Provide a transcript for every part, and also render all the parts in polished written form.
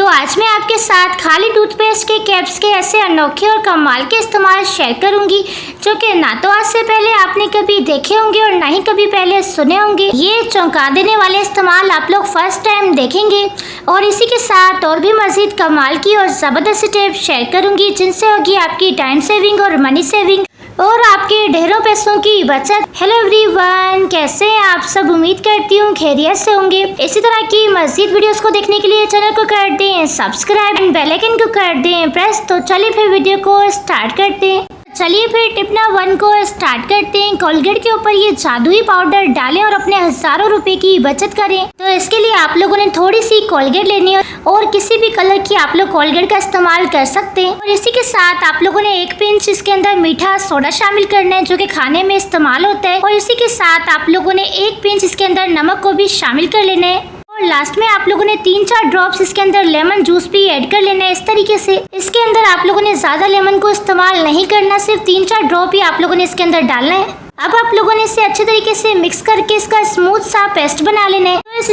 तो आज मैं आपके साथ खाली टूथपेस्ट के कैप्स के ऐसे अनोखे और कमाल के इस्तेमाल शेयर करूंगी जो कि ना तो आज से पहले आपने कभी देखे होंगे और ना ही कभी पहले सुने होंगे। ये चौंका देने वाले इस्तेमाल आप लोग फर्स्ट टाइम देखेंगे और इसी के साथ और भी मजीद कमाल की और ज़बरदस्त टिप्स शेयर करूंगी जिनसे होगी आपकी टाइम सेविंग और मनी सेविंग और आपके ढेरों पैसों की बचत। हेलो एवरीवन, कैसे हैं आप सब? उम्मीद करती हूँ खैरियत से होंगे। इसी तरह की मज़ीद वीडियोस को देखने के लिए चैनल को कर दें सब्सक्राइब एंड बेल आइकन को कर दें प्रेस। तो चलिए फिर वीडियो को स्टार्ट करते हैं। चलिए फिर टिप नंबर 1 को स्टार्ट करते हैं। कोलगेट के ऊपर ये जादुई पाउडर डालें और अपने हज़ारों रुपए की बचत करें। तो इसके लिए आप लोगों ने थोड़ी सी कोलगेट लेनी है और किसी भी कलर की आप लोग कोलगेट का इस्तेमाल कर सकते हैं। और इसी के साथ आप लोगों ने 1 पिंच इसके अंदर मीठा सोडा शामिल करना है जो कि खाने में इस्तेमाल होता है। और इसी के साथ आप लोगों ने 1 पिंच इसके अंदर नमक को भी शामिल कर लेना है। और लास्ट में आप लोगों ने 3-4 ड्रॉप्स इसके अंदर लेमन जूस भी ऐड कर लेना है। इस तरीके से इसके अंदर आप लोगों ने ज्यादा लेमन को इस्तेमाल नहीं करना, सिर्फ 3-4 ड्रॉप ही आप लोगों ने इसके अंदर डालना है। अब आप लोगों ने इसे अच्छे तरीके से मिक्स करके इसका स्मूथ सा पेस्ट बना लेना है। तो इस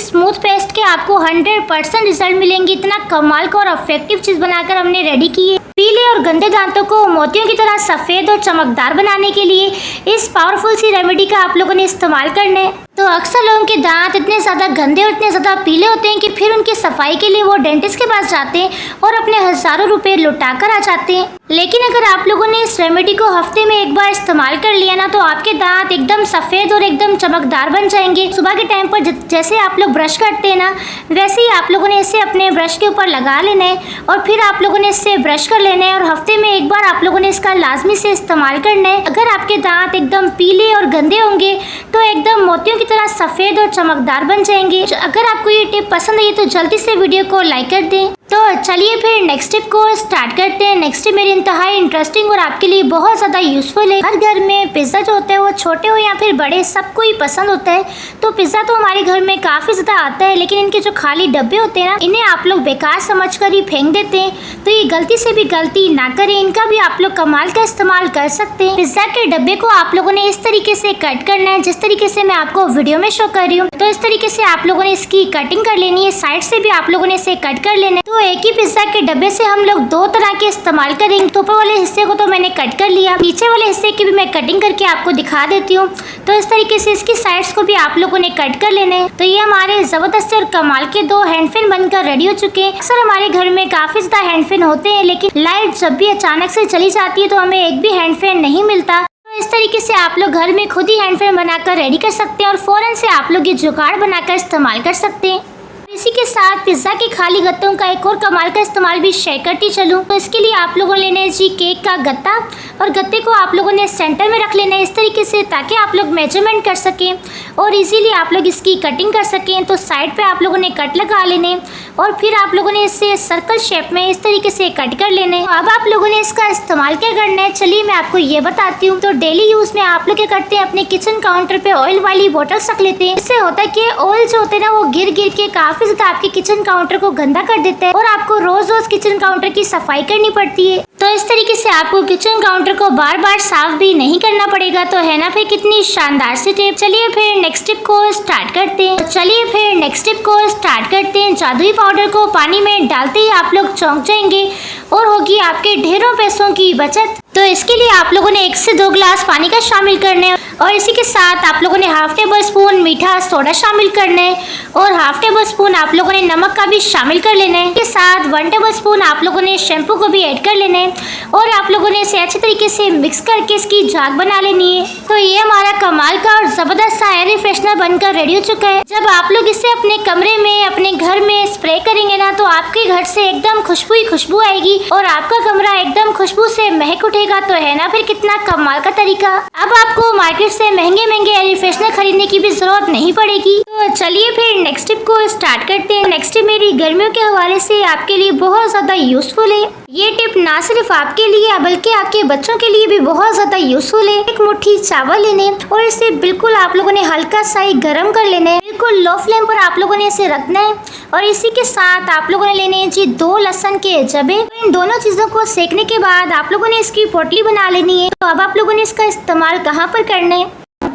स्मूथ पेस्ट के आपको 100% रिजल्ट मिलेंगे। इतना कमाल का और इफेक्टिव चीज बनाकर हमने रेडी की है। पीले और गंदे दांतों को मोतियों की तरह सफेद और चमकदार बनाने के लिए इस पावरफुल सी रेमेडी का आप लोगों ने इस्तेमाल करना है। तो अक्सर लोगों के दांत इतने ज़्यादा गंदे और इतने ज़्यादा पीले होते हैं कि फिर उनकी सफाई के लिए वो डेंटिस्ट के पास जाते हैं और अपने हज़ारों रुपए लुटा कर आ जाते हैं। लेकिन अगर आप लोगों ने इस रेमेडी को हफ्ते में एक बार इस्तेमाल कर लिया ना तो आपके दांत एकदम सफ़ेद और एकदम चमकदार बन जाएंगे। सुबह के टाइम पर जैसे आप लोग ब्रश करते हैं ना वैसे ही आप लोगों ने इसे अपने ब्रश के ऊपर लगा लेना है और फिर आप लोगों ने इससे ब्रश कर लेना है और हफ्ते में एक बार आप लोगों ने इसका लाजमी से इस्तेमाल करना है। अगर आपके दांत एकदम पीले और गंदे होंगे तो एकदम मोतियों की तरह सफ़ेद और चमकदार बन जाएंगे। अगर आपको ये टिप पसंद आई तो जल्दी से वीडियो को लाइक कर दें। तो चलिए फिर नेक्स्ट टिप को स्टार्ट करते हैं। नेक्स्ट टिप मेरी इंतहाई इंटरेस्टिंग और आपके लिए बहुत ज़्यादा यूजफुल है। हर घर में पिज़्ज़ा जो होता है वो छोटे हो या फिर बड़े सबको ही पसंद होता है। तो पिज़्ज़ा तो हमारे घर में काफ़ी ज़्यादा आता है लेकिन इनके जो खाली डब्बे होते हैं ना इन्हें आप लोग बेकार समझकर ही फेंक देते हैं। तो ये गलती से भी गलती ना करें, इनका भी आप लोग कमाल का इस्तेमाल कर सकते हैं। पिज़्ज़ा के डब्बे को आप लोगों ने इस तरीके से कट करना है जिस तरीके से मैं आपको वीडियो में शो कर रही हूँ। तो इस तरीके से आप लोगों ने इसकी कटिंग कर लेनी है। साइड से भी आप लोगों ने इसे कट कर लेना है। तो एक ही पिज़्ज़ा के डब्बे से हम लोग 2 तरह के इस्तेमाल करेंगे। तो ऊपर वाले हिस्से को तो मैंने कट कर लिया, नीचे वाले हिस्से की भी मैं कटिंग करके आपको दिखा देती हूँ। तो इस तरीके से इसकी साइड्स को भी आप लोगों ने कट कर लेना है। तो ये हमारे जबरदस्त और कमाल के 2 हैंड फैन बनकर रेडी हो चुके हैं। अक्सर हमारे घर में काफी ज्यादा हैंड फैन होते हैं लेकिन लाइट जब भी अचानक से चली जाती है तो हमें एक भी हैंड फैन नहीं मिलता। तो इस तरीके से आप लोग घर में खुद ही हैंड फैन बनाकर रेडी कर सकते हैं और फौरन से आप लोग ये जुगाड़ बनाकर इस्तेमाल कर सकते हैं। इसी के साथ पिज़्ज़ा के खाली गत्तों का एक और कमाल का इस्तेमाल भी शेयर करती चलूँ। तो इसके लिए आप लोगों ने लेना है जी केक का गत्ता और गत्ते को आप लोगों ने सेंटर में रख लेना है इस तरीके से ताकि आप लोग मेजरमेंट कर सकें और इजीली आप लोग इसकी कटिंग कर सकें। तो साइड पे आप लोगों ने कट लगा लेने और फिर आप लोगों ने इसे सर्कल शेप में इस तरीके से कट कर लेने। अब आप लोगों ने इसका इस्तेमाल क्या करना है चलिए मैं आपको ये बताती हूँ। तो डेली यूज़ में आप लोग क्या करते हैं, अपने किचन काउंटर पे ऑयल वाली बोटल्स रख लेते हैं। इससे होता है कि ऑयल जो होते हैं ना वो गिर गिर के काफ़ी ज़्यादा आपके किचन काउंटर को गंदा कर देता है और आपको रोज रोज किचन काउंटर की सफाई करनी पड़ती है। तो इस तरीके से आपको किचन काउंटर को बार बार साफ भी नहीं करना पड़ेगा। तो है ना फिर कितनी शानदार सी टिप। चलिए फिर नेक्स्ट टिप को स्टार्ट करते हैं। जादुई पाउडर को पानी में डालते ही आप लोग चौंक जाएंगे और होगी आपके ढेरों पैसों की बचत। तो इसके लिए आप लोगों ने 1 से 2 गिलास पानी का शामिल करना है और इसी के साथ आप लोगों ने 1/2 टेबल स्पून मीठा सोडा शामिल करना है और 1/2 टेबल स्पून आप लोगों ने नमक का भी शामिल कर लेना है। इसके साथ 1 टेबल स्पून आप लोगों ने शैम्पू को भी ऐड कर लेना है और आप लोगों ने इसे अच्छे तरीके से मिक्स करके इसकी झाग बना लेनी है। तो ये हमारा कमाल का और जबरदस्त सा एयर फ्रेशनर बनकर रेडी हो चुका है। जब आप लोग इसे अपने कमरे में अपने घर में स्प्रे करेंगे ना तो आपके घर से एकदम खुशबू ही खुशबू आएगी और आपका कमरा एकदम खुशबू से महक उठेगा। तो है ना फिर कितना कमाल का तरीका। अब आपको मार्केट से महंगे एयर फ्रेशनर खरीदने की भी जरूरत नहीं पड़ेगी। तो चलिए फिर नेक्स्ट टिप को स्टार्ट करते हैं। नेक्स्ट टिप मेरी गर्मियों के हवाले से आपके लिए बहुत ज्यादा यूजफुल है। ये टिप ना सिर्फ आपके लिए बल्कि आपके बच्चों के लिए भी बहुत ज्यादा यूजफुल है। 1 मुट्ठी चावल लेने और इसे बिल्कुल आप लोगों ने हल्का सा ही गर्म कर लेना है। बिल्कुल लो फ्लेम पर आप लोगों ने इसे रखना है और इसी के साथ आप लोगों ने लेने हैं जी 2 लहसुन के जबे। तो इन दोनों चीजों को सेकने के बाद आप लोगों ने इसकी पोटली बना लेनी है। तो अब आप लोगों ने इसका इस्तेमाल कहाँ पर करना है?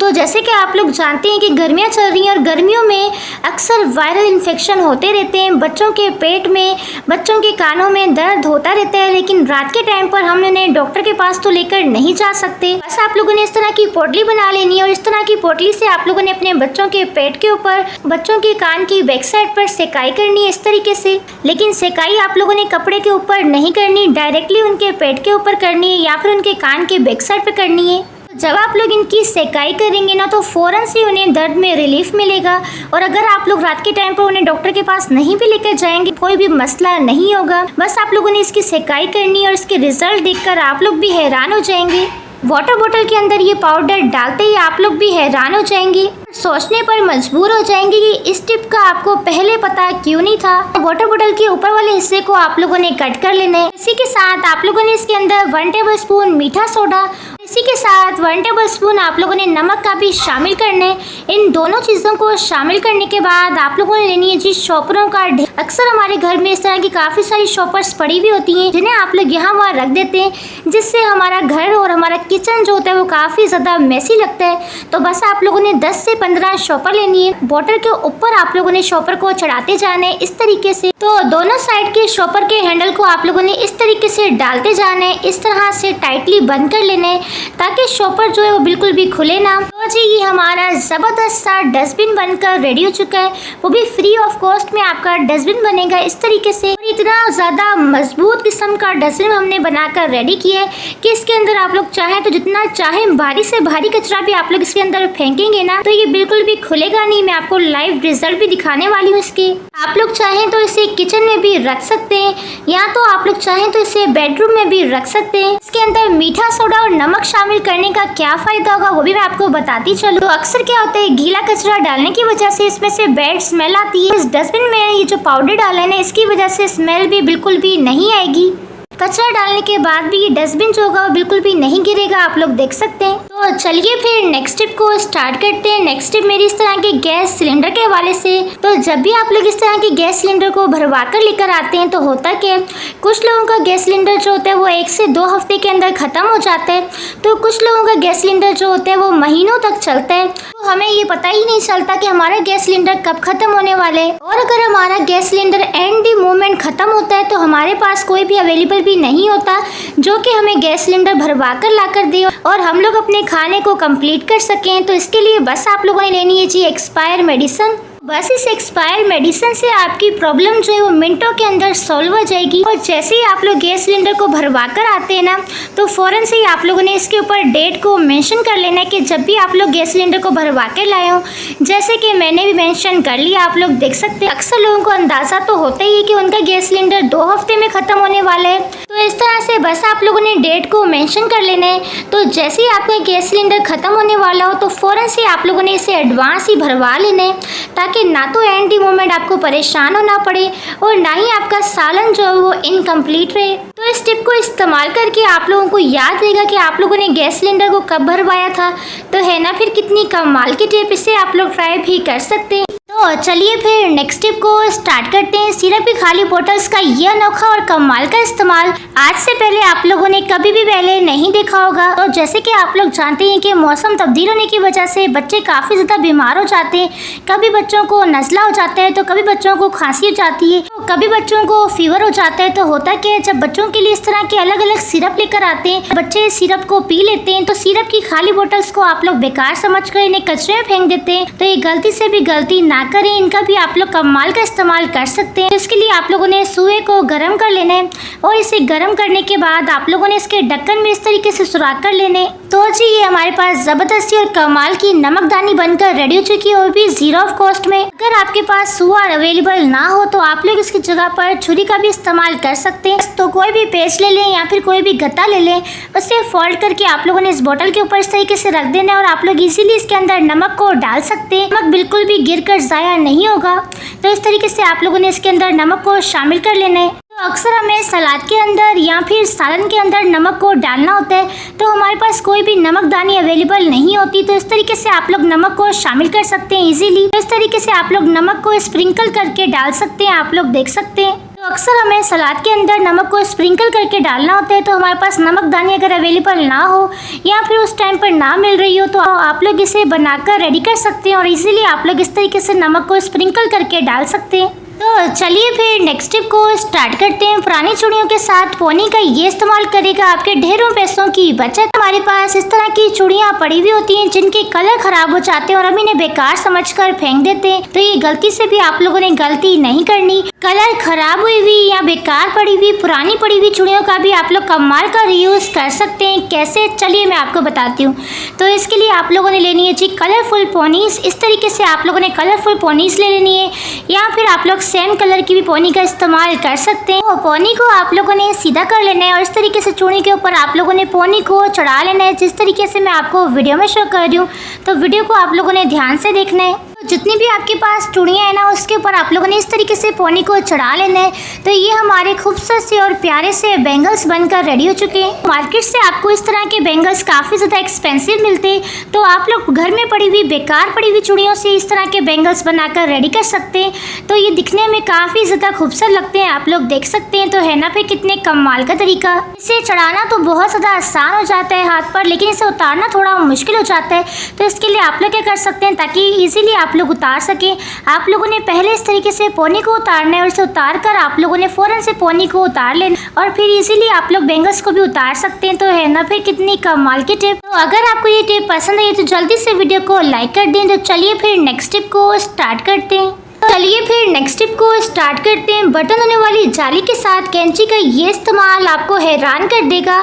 तो जैसे कि आप लोग जानते हैं कि गर्मियाँ चल रही हैं और गर्मियों में अक्सर वायरल इन्फेक्शन होते रहते हैं। बच्चों के पेट में, बच्चों के कानों में दर्द होता रहता है, लेकिन रात के टाइम पर हम उन्हें डॉक्टर के पास तो लेकर नहीं जा सकते। बस आप लोगों ने इस तरह की पोटली बना लेनी है और इस तरह की पोटली से आप लोगों ने अपने बच्चों के पेट के ऊपर, बच्चों के कान की बैक साइड पर सेकाई करनी है इस तरीके से। लेकिन सेकाई आप लोगों ने कपड़े के ऊपर नहीं करनी, डायरेक्टली उनके पेट के ऊपर करनी है या फिर उनके कान के बैक साइड पर करनी है। जब आप लोग इनकी सेकाई करेंगे ना तो फ़ौरन से उन्हें दर्द में रिलीफ मिलेगा। और अगर आप लोग रात के टाइम पर उन्हें डॉक्टर के पास नहीं भी लेकर जाएंगे, कोई भी मसला नहीं होगा। बस आप लोगों ने इसकी सेकाई करनी है और इसके रिजल्ट देखकर आप लोग भी हैरान हो जाएंगे। वाटर बोतल के अंदर ये पाउडर डालते ही आप लोग भी हैरान हो जाएंगे, सोचने पर मजबूर हो जाएंगे कि इस टिप का आपको पहले पता क्यों नहीं था। वाटर बोतल के ऊपर वाले हिस्से को आप लोगों ने कट कर लेना है। इसी के साथ आप लोगों ने इसके अंदर 1 टेबल स्पून मीठा सोडा, इसी के साथ 1 टेबल स्पून आप लोगों ने नमक का भी शामिल करना है। इन दोनों चीज़ों को शामिल करने के बाद आप लोगों ने लेनी है जी शॉपरों का। अक्सर हमारे घर में इस तरह की काफ़ी सारी शॉपर्स पड़ी हुई होती हैं जिन्हें आप लोग यहाँ वहाँ रख देते हैं, जिससे हमारा घर और हमारा किचन जो होता है वो काफ़ी ज़्यादा मैसी लगता है। तो बस आप लोगों ने 10 से 15 शॉपर लेनी है। बोतल के ऊपर आप लोगों ने शॉपर को चढ़ाते जाना है इस तरीके से। तो दोनों साइड के शॉपर के हैंडल को आप लोगों ने इस तरीके से डालते जाना है, इस तरह से टाइटली बंद कर लेना है ताकि शॉपर जो है वो बिल्कुल भी खुले ना। तो जी ये हमारा ज़बरदस्त सा डस्टबिन बनकर रेडी हो चुका है, वो भी फ्री ऑफ कॉस्ट में आपका डस्टबिन बनेगा इस तरीके से। और इतना ज़्यादा मजबूत किस्म का डस्टबिन हमने बनाकर रेडी किया है कि इसके अंदर आप लोग चाहें तो जितना चाहें भारी से भारी कचरा भी आप लोग इसके अंदर फेंकेंगे ना तो ये बिल्कुल भी खुलेगा नहीं। मैं आपको लाइव रिजल्ट भी दिखाने वाली हूँ इसके। आप लोग चाहें तो इसे किचन में भी रख सकते हैं या तो आप लोग चाहें तो इसे बेडरूम में भी रख सकते हैं। इसके अंदर मीठा सोडा और नमक शामिल करने का क्या फायदा होगा वो भी मैं आपको बताती चलूं। तो अक्सर क्या होता है, गीला कचरा डालने की वजह से इसमें से बैड स्मेल आती है। इस डस्टबिन में ये जो पाउडर डाला है ना इसकी वजह से स्मेल भी बिल्कुल भी नहीं आएगी। कचरा डालने के बाद भी ये डस्टबिन जो होगा वो बिल्कुल भी नहीं गिरेगा, आप लोग देख सकते हैं। तो चलिए फिर नेक्स्ट टिप को स्टार्ट करते हैं। नेक्स्ट टिप मेरी इस तरह के गैस सिलेंडर के हवाले से। तो जब भी आप लोग इस तरह के गैस सिलेंडर को भरवा कर लेकर आते हैं तो होता क्या है, कुछ लोगों का गैस सिलेंडर जो होता है वो 1 से 2 हफ्ते के अंदर ख़त्म हो जाता है, तो कुछ लोगों का गैस सिलेंडर जो होता है वो महीनों तक चलता है। तो हमें ये पता ही नहीं चलता कि हमारा गैस सिलेंडर कब ख़त्म होने वाला है। और अगर हमारा gas cylinder and the moment ख़त्म होता है तो हमारे पास कोई भी अवेलेबल भी नहीं होता जो कि हमें गैस सिलेंडर भरवा कर ला कर दे और हम लोग अपने खाने को कंप्लीट कर सकें। तो इसके लिए बस आप लोगों ने लेनी है जी एक्सपायर मेडिसिन। बस इस एक्सपायर मेडिसिन से आपकी प्रॉब्लम जो है वो मिनटों के अंदर सॉल्व हो जाएगी। और जैसे ही आप लोग गैस सिलेंडर को भरवा कर आते हैं ना तो फ़ौरन से ही आप लोगों ने इसके ऊपर डेट को मेंशन कर लेना है कि जब भी आप लोग गैस सिलेंडर को भरवा कर लाए हो। जैसे कि मैंने भी मेंशन कर लिया, आप लोग देख सकते हैं। अक्सर लोगों को अंदाज़ा तो होता ही है कि उनका गैस सिलेंडर 2 हफ्ते में ख़त्म होने वाला है। तो इस तरह से बस आप लोगों ने डेट को मेंशन कर लेना है। तो जैसे ही आपका गैस सिलेंडर ख़त्म होने वाला हो तो फ़ौरन से आप लोगों ने इसे एडवांस ही भरवा लेना है ताकि ना तो एंड दी मोमेंट आपको परेशान होना पड़े और ना ही आपका सालन जो है वो इनकम्प्लीट रहे। तो इस टिप को इस्तेमाल करके आप लोगों को याद रहेगा कि आप लोगों ने गैस सिलेंडर को कब भरवाया था। तो है ना फिर कितनी कमाल की टिप, इसे आप लोग ट्राई भी कर सकते हैं। तो चलिए फिर नेक्स्ट टिप को स्टार्ट करते हैं। सिरप की खाली बोतल्स का ये अनोखा और कमाल का इस्तेमाल आज से पहले आप लोगों ने कभी भी पहले नहीं देखा होगा। तो जैसे कि आप लोग जानते हैं कि मौसम तब्दील होने की वजह से बच्चे काफ़ी ज़्यादा बीमार हो जाते हैं। कभी बच्चों को नज़ला हो जाता है तो कभी बच्चों को खांसी हो जाती है, तो कभी बच्चों को फीवर हो जाता है। तो होता क्या है, जब बच्चों के लिए इस तरह के अलग अलग सिरप लेकर आते हैं, बच्चे सिरप को पी लेते हैं तो सिरप की खाली बोतल्स को आप लोग बेकार समझ कर इन्हें कचरे में फेंक देते हैं। तो ये गलती से भी गलती ना करें, इनका भी आप लोग कमाल का इस्तेमाल कर सकते हैं। तो इसके लिए आप लोगों ने सूए को गर्म कर लेना है और इसे गर्म करने के बाद आप लोगों ने इसके ढक्कन में इस तरीके से सुराख कर लेने। तो जी ये हमारे पास ज़बरदस्ती और कमाल की नमकदानी बनकर रेडी हो चुकी है, और भी 0 ऑफ कॉस्ट में। अगर आपके पास सूआ अवेलेबल ना हो तो आप लोग इसकी जगह पर छुरी का भी इस्तेमाल कर सकते हैं। तो कोई भी पेस्ट ले लें या फिर कोई भी गत्ता ले लें, उसे फोल्ड करके आप लोगों ने इस बोतल के ऊपर इस तरीके से रख देना है और आप लोग इजीली इसके अंदर नमक को डाल सकते हैं। नमक बिल्कुल भी गिर कर ज़ाया नहीं होगा। तो इस तरीके से आप लोगों ने इसके अंदर नमक को शामिल कर लेना है। तो अक्सर हमें सलाद के अंदर या फिर सालन के अंदर नमक को डालना होता है, तो हमारे पास कोई भी नमकदानी अवेलेबल नहीं होती। तो इस तरीके से आप लोग नमक को शामिल कर सकते हैं इजीली। तो इस तरीके से आप लोग नमक को स्प्रिंकल करके डाल सकते हैं, आप लोग देख सकते हैं। तो अक्सर हमें सलाद के अंदर नमक को स्प्रिंकल करके डालना होता है, तो हमारे पास नमक दानी अगर अवेलेबल ना हो या फिर उस टाइम पर ना मिल रही हो तो आप लोग इसे बनाकर रेडी कर सकते हैं और इजीली आप लोग इस तरीके से नमक को स्प्रिंकल करके डाल सकते हैं। तो चलिए फिर नेक्स्ट टिप को स्टार्ट करते हैं। पुरानी चूड़ियों के साथ पोनी का ये इस्तेमाल करेगा आपके ढेरों पैसों की बचत। हमारे पास इस तरह की चूड़ियाँ पड़ी हुई होती हैं जिनके कलर खराब हो जाते हैं और हम इन्हें बेकार समझकर फेंक देते हैं, तो ये गलती से भी आप लोगों ने गलती नहीं करनी। कलर खराब हुई हुई या बेकार पड़ी हुई पुरानी पड़ी हुई चूड़ियों का भी आप लोग कमाल का रीयूज कर सकते हैं। कैसे, चलिए मैं आपको बताती हूँ। तो इसके लिए आप लोगों ने लेनी है जी कलरफुल पोनीस। इस तरीके से आप लोगों ने कलरफुल पोनीस ले लेनी है या फिर आप लोग सेम कलर की भी पोनी का इस्तेमाल कर सकते हैं। तो पोनी को आप लोगों ने सीधा कर लेना है और इस तरीके से चूड़ी के ऊपर आप लोगों ने पोनी को चढ़ा लेना है, जिस तरीके से मैं आपको वीडियो में शो कर रही हूँ। तो वीडियो को आप लोगों ने ध्यान से देखना है। जितनी भी आपके पास चूड़ियाँ हैं ना, उसके ऊपर आप लोगों ने इस तरीके से पोनी को चढ़ा लेना है। तो ये हमारे खूबसूरत से और प्यारे से बैंगल्स बनकर रेडी हो चुके हैं। मार्केट से आपको इस तरह के बैंगल्स काफ़ी ज़्यादा एक्सपेंसिव मिलते हैं, तो आप लोग घर में पड़ी हुई बेकार पड़ी हुई चूड़ियों से इस तरह के बैंगल्स बनाकर रेडी कर सकते हैं। तो ये दिखने में काफ़ी ज़्यादा खूबसूरत लगते हैं, आप लोग देख सकते हैं। तो है ना फिर कितने कमाल का तरीका। इसे चढ़ाना तो बहुत ज़्यादा आसान हो जाता है हाथ पर, लेकिन इसे उतारना थोड़ा मुश्किल हो जाता है। तो इसके लिए आप लोग क्या कर सकते हैं, ताकि ईजिली आप लोग उतार सके, आप लोगों ने पहले इस तरीके से पोनी को उतारना है और इसे उतार कर आप लोगों ने फौरन से पोनी को उतार लेना और फिर इजीली आप लोग बैंगल्स को भी उतार सकते हैं। तो है ना फिर कितनी कमाल की टिप। तो अगर आपको ये टिप पसंद आई तो जल्दी से वीडियो को लाइक कर दें। तो चलिए फिर नेक्स्ट टिप को स्टार्ट करते हैं। चलिए फिर नेक्स्ट टिप को स्टार्ट करते हैं। बटन होने वाली जाली के साथ कैंची का ये इस्तेमाल आपको हैरान कर देगा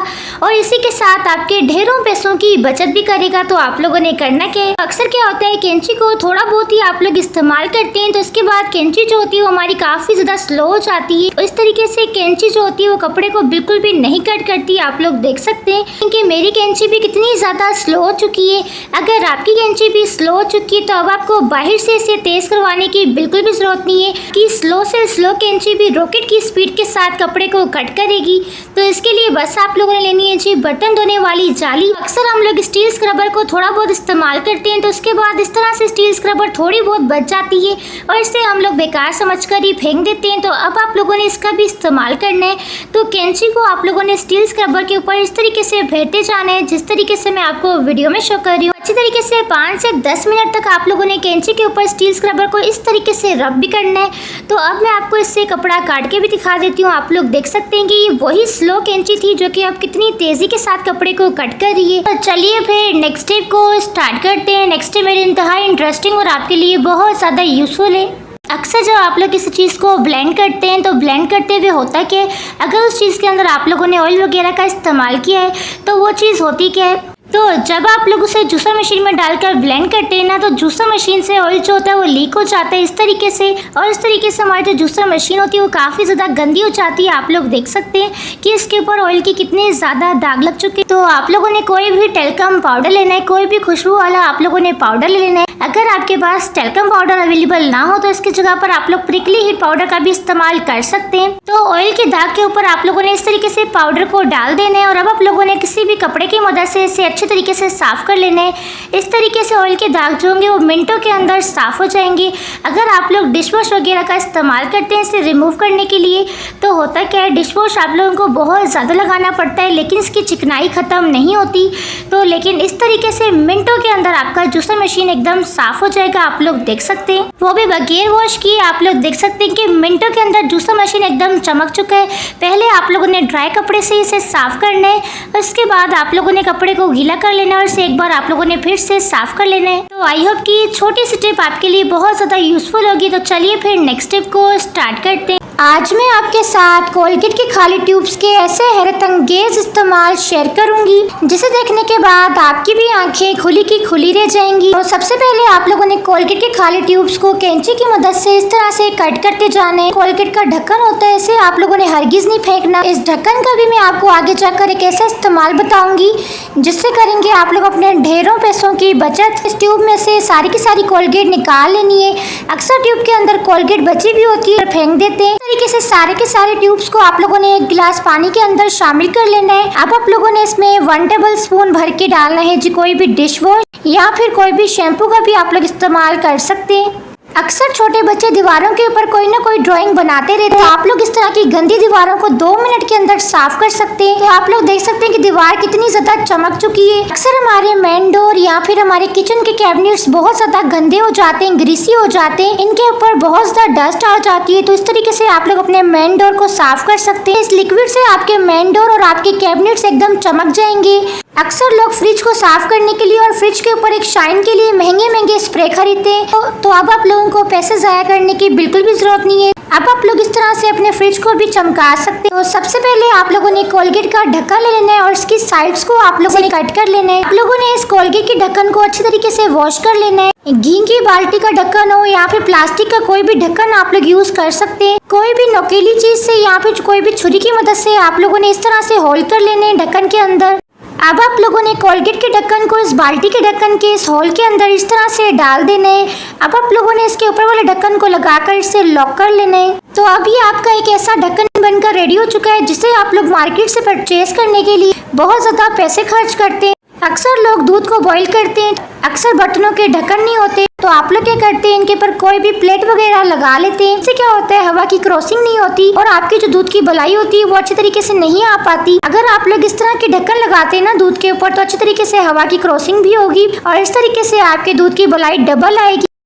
और इसी के साथ आपके ढेरों पैसों की बचत भी करेगा। तो आप लोगों ने करना क्या है, अक्सर क्या होता है कैंची को थोड़ा बहुत ही आप लोग इस्तेमाल करते हैं, तो इसके बाद कैंची जो होती है वो हमारी काफ़ी ज़्यादा स्लो हो जाती है। तो इस तरीके से कैंची जो होती है वो कपड़े को बिल्कुल भी नहीं कट करती। आप लोग देख सकते हैं कि मेरी कैंची भी कितनी ज़्यादा स्लो हो चुकी है। अगर आपकी कैंची भी स्लो हो चुकी है तो अब आपको बाहर से इसे तेज़ करवाने की बिल्कुल भी जरूरत नहीं है कि स्लो से स्लो कैंची भी रॉकेट की स्पीड के साथ कपड़े को कट करेगी। तो इसके लिए बस आप लोगों ने लेनी है जी बटन धोने वाली जाली। अक्सर हम लोग स्टील स्क्रबर को थोड़ा बहुत इस्तेमाल करते हैं, तो उसके बाद इस तरह से स्टील स्क्रबर थोड़ी बहुत बच जाती है और इसे हम लोग बेकार समझकर ही फेंक देते हैं। तो अब आप लोगों ने इसका भी इस्तेमाल करना है। तो कैंची को आप लोगों ने स्टील स्क्रबर के ऊपर इस तरीके से फेरते जाना है, जिस तरीके से मैं आपको वीडियो में शो कर रही हूँ। अच्छी तरीके से 5 से 10 मिनट तक आप लोगों ने कैंची के ऊपर स्टील स्क्रबर को इस तरीके से रब भी करना है। तो अब मैं आपको इससे कपड़ा काट के भी दिखा देती हूँ। आप लोग देख सकते हैं कि ये वही स्लो कैंची थी जो कि अब कितनी तेजी के साथ कपड़े को कट कर रही है। तो चलिए फिर नेक्स्ट स्टेप को स्टार्ट करते हैं। नेक्स्ट स्टेप मेरे इंतहाई इंटरेस्टिंग और आपके लिए बहुत ज़्यादा यूजफुल है। अक्सर जब आप लोग किसी चीज़ को ब्लेंड करते हैं तो ब्लेंड करते हुए होता क्या है, अगर उस चीज़ के अंदर आप लोगों ने ऑयल वगैरह का इस्तेमाल किया है तो वो चीज़ होती क्या है, तो जब आप लोग उसे जूसर मशीन में डालकर ब्लेंड करते हैं ना, तो जूसर मशीन से ऑयल जो होता है वो लीक हो जाता है इस तरीके से, और इस तरीके से हमारी जो जूसर मशीन होती है वो काफ़ी ज़्यादा गंदी हो जाती है। आप लोग देख सकते हैं कि इसके ऊपर ऑयल की कितने ज़्यादा दाग लग चुके हैं। तो आप लोगों ने कोई भी टेल्कम पाउडर लेना है, कोई भी खुशबू वाला आप लोगों ने पाउडर ले लेना है। अगर आपके पास टेल्कम पाउडर अवेलेबल ना हो तो इसकी जगह पर आप लोग प्रिकली हीट पाउडर का भी इस्तेमाल कर सकते हैं। तो ऑयल के दाग के ऊपर आप लोगों ने इस तरीके से पाउडर को डाल देना है और अब आप लोगों ने किसी भी कपड़े की मदद से इसे अच्छे तरीके से साफ कर लेना है। इस तरीके से ऑयल के दाग जो होंगे वो मिनटों के अंदर साफ हो जाएंगे। अगर आप लोग डिश वॉश वगैरह का इस्तेमाल करते हैं इसे रिमूव करने के लिए, तो होता क्या है, डिश वॉश आप लोगों को बहुत ज़्यादा लगाना पड़ता है लेकिन इसकी चिकनाई ख़त्म नहीं होती। तो लेकिन इस तरीके से मिनटों के अंदर आपका जूसर मशीन एकदम साफ हो जाएगा। आप लोग देख सकते हैं वो भी बगैर वॉश किए। आप लोग देख सकते हैं कि मिनटों के अंदर जूसर मशीन एकदम चमक चुका है। पहले आप लोगों ने ड्राई कपड़े से इसे साफ करना है, उसके बाद आप लोगों ने कपड़े को गीला कर लेना है और इसे एक बार आप लोगों ने फिर से साफ कर लेना है। तो आई होप कि छोटी सी टिप आपके लिए बहुत ज़्यादा यूजफुल होगी। तो चलिए फिर नेक्स्ट टिप को स्टार्ट करते हैं। आज मैं आपके साथ कोलगेट के खाली ट्यूब्स के ऐसे हैरत अंगेज इस्तेमाल शेयर करूंगी जिसे देखने के बाद आपकी भी आंखें खुली की खुली रह जाएंगी। तो सबसे पहले आप लोगों ने कोलगेट के खाली ट्यूब्स को कैंची की मदद से इस तरह से कट करते जाना है। कोलगेट का ढक्कन होता है, इसे आप लोगों ने हरगिज नहीं फेंकना। इस ढक्कन का भी मैं आपको आगे जाकर एक ऐसा इस्तेमाल बताऊंगी जिससे करेंगे आप लोग अपने ढेरों पैसों की बचत। इस ट्यूब में से सारी की सारी कोलगेट निकाल लेनी है। अक्सर ट्यूब के अंदर कोलगेट बची भी होती है, फेंक देते हैं। तरीके से सारे के सारे ट्यूब्स को आप लोगों ने एक गिलास पानी के अंदर शामिल कर लेना है। अब आप लोगों ने इसमें 1 टेबल स्पून भर के डालना है जी कोई भी डिश वॉश या फिर कोई भी शैम्पू का भी आप लोग इस्तेमाल कर सकते हैं। अक्सर छोटे बच्चे दीवारों के ऊपर कोई ना कोई ड्राइंग बनाते रहते हैं। आप लोग इस तरह की गंदी दीवारों को 2 मिनट के अंदर साफ कर सकते हैं। तो आप लोग देख सकते हैं कि दीवार कितनी ज्यादा चमक चुकी है। अक्सर हमारे मेन डोर या फिर हमारे किचन के कैबिनेट्स बहुत ज्यादा गंदे हो जाते हैं, ग्रीसी हो जाते हैं, इनके ऊपर बहुत ज्यादा डस्ट आ जाती है। तो इस तरीके से आप लोग अपने मेन डोर को साफ कर सकते हैं। इस लिक्विड से आपके मेन डोर और आपके कैबिनेट्स एकदम चमक जाएंगे। अक्सर लोग फ्रिज को साफ करने के लिए और फ्रिज के ऊपर एक शाइन के लिए महंगे स्प्रे खरीदते हैं। तो अब आप लोगों को पैसे जाया करने की बिल्कुल भी जरूरत नहीं है। अब आप लोग इस तरह से अपने फ्रिज को भी चमका सकते हो। तो सबसे पहले आप लोगों ने कोलगेट का ढक्कन ले लेना है और इसकी साइड्स को आप लोगों ने कट कर लेना है। आप लोगों ने इस कोलगेट के ढक्कन को अच्छी तरीके से वॉश कर लेना है। घी की बाल्टी का ढक्कन हो या फिर प्लास्टिक का कोई भी ढक्कन आप लोग यूज कर सकते हैं। कोई भी नुकीली चीज से या फिर कोई भी छुरी की मदद से आप लोगों ने इस तरह से होल कर लेने हैं ढक्कन के अंदर। अब आप लोगों ने कोलगेट के ढक्कन को इस बाल्टी के ढक्कन के इस होल के अंदर इस तरह से डाल देना है। अब आप लोगों ने इसके ऊपर वाले ढक्कन को लगाकर इसे लॉक कर लेना है। तो अभी आपका एक ऐसा ढक्कन बनकर रेडी हो चुका है जिसे आप लोग मार्केट से परचेज करने के लिए बहुत ज्यादा पैसे खर्च करते हैं। अक्सर लोग दूध को बॉईल करते हैं, अक्सर बर्तनों के ढक्कन नहीं होते, तो आप लोग क्या करते हैं, इनके ऊपर कोई भी प्लेट वगैरह लगा लेते हैं। इससे क्या होता है, हवा की क्रॉसिंग नहीं होती और आपकी जो दूध की बलाई होती है वो अच्छी तरीके से नहीं आ पाती। अगर आप लोग इस तरह के ढक्कन लगाते हैं ना दूध के ऊपर, तो अच्छी तरीके से हवा की क्रॉसिंग भी होगी और इस तरीके से आपके दूध की बलाई डबल आएगी।